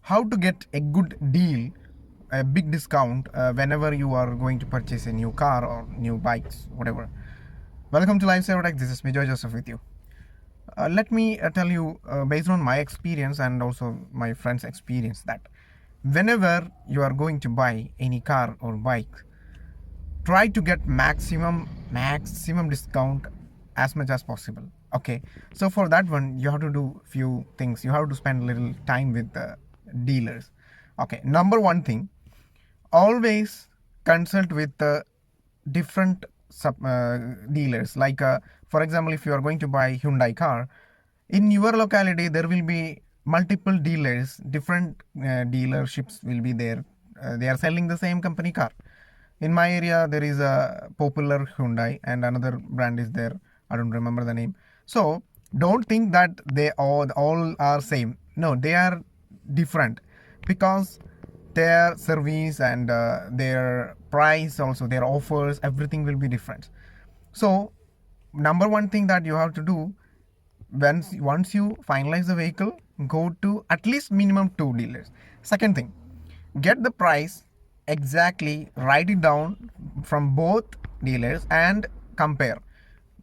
how to get a good deal, a big discount whenever you are going to purchase a new car or new bikes, whatever. Welcome to Lifesaver Tech. This is Joy Joseph with you. Let me tell you, based on my experience and also my friend's experience, that whenever you are going to buy any car or bike, try to get maximum discount as much as possible. Okay, so for that one you have to do few things. You have to spend a little time with the dealers. Okay, number one thing, always consult with the different dealers. Like for example, if you are going to buy Hyundai car in your locality, there will be multiple dealers, different dealerships will be there. They are selling the same company car. In my area there is a popular Hyundai and another brand is there. I don't remember the name. So don't think that they all are same. No, they are different, because their service and their price, also their offers, everything will be different. So number one thing that you have to do, once you finalize the vehicle, go to at least minimum two dealers. Second thing, get the price exactly, write it down from both dealers and compare.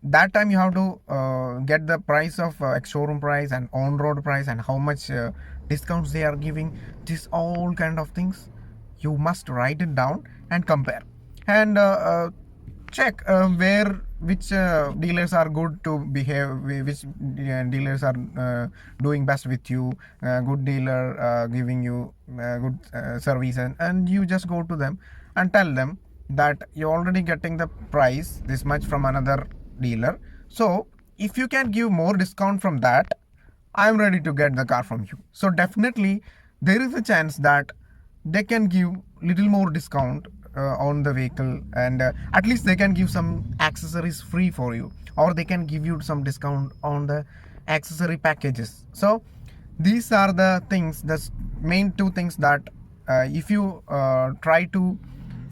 That time you have to get the price of ex-showroom price and on-road price and how much discounts they are giving. This all kind of things you must write it down and compare, and check which dealers are good to behave, which dealers are doing best with you, good dealer giving you good service, and you just go to them and tell them that you're already getting the price this much from another dealer, so if you can give more discount from that, I'm ready to get the car from you. So definitely there is a chance that they can give little more discount on the vehicle, and at least they can give some accessories free for you, or they can give you some discount on the accessory packages. So these are the things, the main two things that if you try to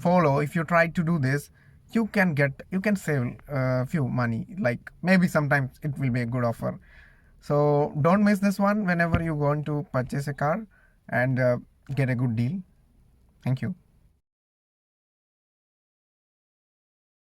follow, if you try to do this, you can save few money, like maybe sometimes it will be a good offer. So don't miss this one whenever you going to purchase a car, and get a good deal. Thank you.